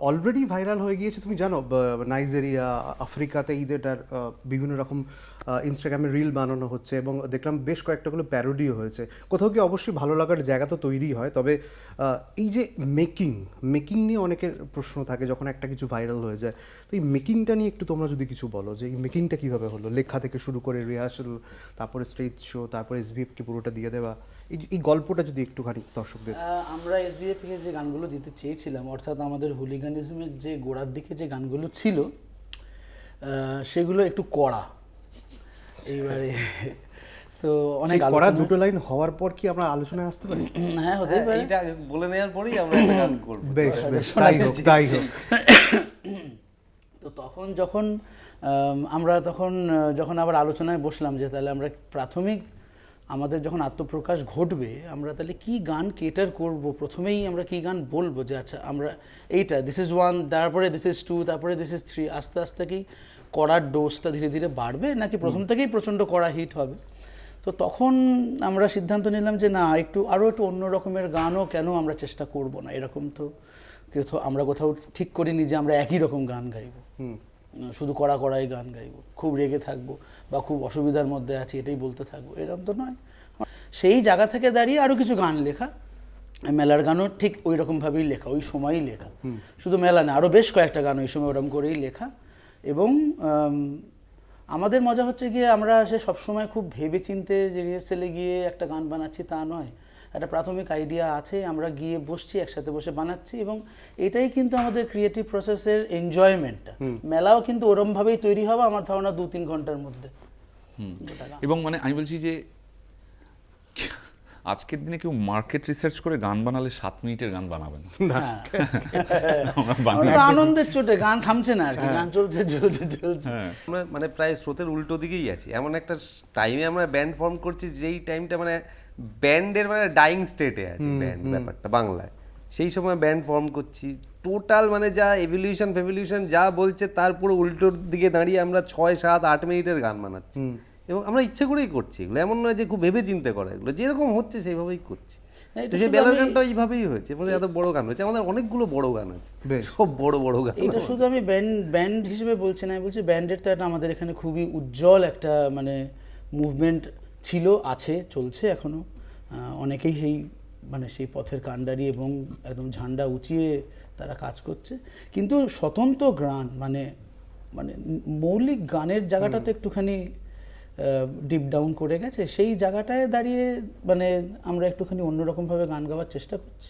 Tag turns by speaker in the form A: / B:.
A: Already viral হয়ে গিয়েছে, তুমি জানো নাইজেরিয়া, আফ্রিকাতে ঈদেটার বিভিন্ন রকম ইনস্টাগ্রামে রিল বানানো হচ্ছে এবং দেখলাম বেশ কয়েকটাগুলো প্যারোডিও হয়েছে। কোথাও কি অবশ্যই ভালো লাগার জায়গা তো তৈরি হয়, তবে এই যে মেকিং নিয়ে অনেকের প্রশ্ন থাকে যখন একটা কিছু ভাইরাল হয়ে যায়। তো এই মেকিংটা নিয়ে একটু তোমরা যদি কিছু বলো, যে এই মেকিংটা কীভাবে হলো, লেখা থেকে শুরু করে রিহার্সাল, তারপরে স্টেজ শো, তারপরে এসভিএফকে পুরোটা দিয়ে দেওয়া, এই গল্পটা যদি একটুখানি দর্শকদের।
B: আমরা এসবিএফ এর যে গানগুলো দিতে চেয়েছিলাম, অর্থাৎ আমাদের হুলিগানিজমের যে গোড়ার দিকে যে গানগুলো ছিল সেগুলো একটু কড়া। এইবারে তো অনেক
A: কড়া দুটো লাইন হওয়ার পর কি আমরা আলোচনায় আসতে পারি?
B: হ্যাঁ, হতেই পারে।
C: এটা বলে নেওয়ার পরেই আমরা একটা গান করব।
A: বেশ বেশ, তাই হোক।
B: তো তখন যখন আবার আলোচনায় বসলাম যে তাহলে আমরা প্রাথমিক আমাদের যখন আত্মপ্রকাশ ঘটবে, আমরা তাহলে কি গান কেটার করব, প্রথমেই আমরা কি গান বলবো, যে আচ্ছা আমরা এইটা দিস ইজ ওয়ান, তারপরে দিস ইজ টু, তারপরে দিস ইজ থ্রি, আস্তে আস্তে কি কড়ার ডোজটা ধীরে ধীরে বাড়বে, নাকি প্রথম থেকেই প্রচণ্ড কড়া হিট হবে। তো তখন আমরা সিদ্ধান্ত নিলাম যে না, আরও একটু অন্য রকমের গানও কেন আমরা চেষ্টা করব না। এরকম তো আমরা কোথাও ঠিক করিনি যে আমরা একই রকম গান গাইব, শুধু কড়াই গান গাইব, খুব রেগে থাকবো বা খুব অসুবিধার মধ্যে আছি এটাই বলতে থাকবো, এরকম তো নয়। সেই জায়গা থেকে দাঁড়িয়ে আরও কিছু গান লেখা, মেলার গানও ঠিক ওই রকমভাবেই লেখা, ওই সময়ই লেখা, শুধু মেলা না, আরও বেশ কয়েকটা গান ওই সময় ওরকম করেই লেখা। এবং আমাদের মজা হচ্ছে গিয়ে আমরা সবসময় খুব ভেবে চিনতে যে রিহার্সেলে গিয়ে একটা গান বানাচ্ছি তা নয়, একটা প্রাথমিক আইডিয়া আছে, আমরা গিয়ে বসছি, একসাথে বসে বানাচ্ছি, এবং এটাই কিন্তু আমাদের ক্রিয়েটিভ প্রসেসের এনজয়মেন্টটা। মেলাও কিন্তু ওরমভাবেই তৈরি হবে আমার ধারণা 2-3 ঘন্টার মধ্যে।
D: এবং মানে আমি বলছি যে আজকের দিনে কেউ মার্কেট রিসার্চ করে গান বানালে 7 মিনিটের গান বানাবে না।
B: আনন্দের চোটে গান থামছে না আর কি, গান চলছে।
C: আমরা মানে প্রায় স্রোতের উল্টো দিকেই আছি। এমন একটা টাইমে আমরা ব্যান্ড ফর্ম করছি যেই টাইমটা মানে ব্যান্ডের মানে ডাইং স্টেটে আছে ব্যান্ড ব্যাপারটা বাংলায়। সেই সময় ব্যান্ড ফর্ম করছি, টোটাল মানে যা ফেভলিউশন যা বলছে তার পুরো উল্টোর দিকে দাঁড়িয়ে আমরা 6-7-8 মিনিটের গান বানাচ্ছি। এবং আমরা ইচ্ছে করেই করছি এগুলো, এমন নয় যে খুব ভেবে চিন্তে করা, এগুলো যেরকম হচ্ছে সেইভাবেই করছি। সেই বেলার গানটা এইভাবেই হয়েছে, মানে এত বড় গান হয়েছে, আমাদের অনেকগুলো বড় গান আছে, সব বড় বড় গান।
B: এটা শুধু আমি ব্যান্ড হিসেবে বলছি না, আমি বলছি ব্যান্ডের তো একটা আমাদের এখানে খুবই উজ্জ্বল একটা মানে মুভমেন্ট ছিল, আছে, চলছে এখনো। অনেকেই সেই পথের কাণ্ডারি এবং একদম ঝান্ডা উঁচিয়ে তারা কাজ করছে। কিন্তু স্বতন্ত্র গান মানে মৌলিক গানের জায়গাটা তো একটুখানি ডিপ ডাউন করে গেছে, সেই জায়গাটায় দাঁড়িয়ে আমরা একটুখানি অন্যরকমভাবে গান গাওয়ার চেষ্টা করছি।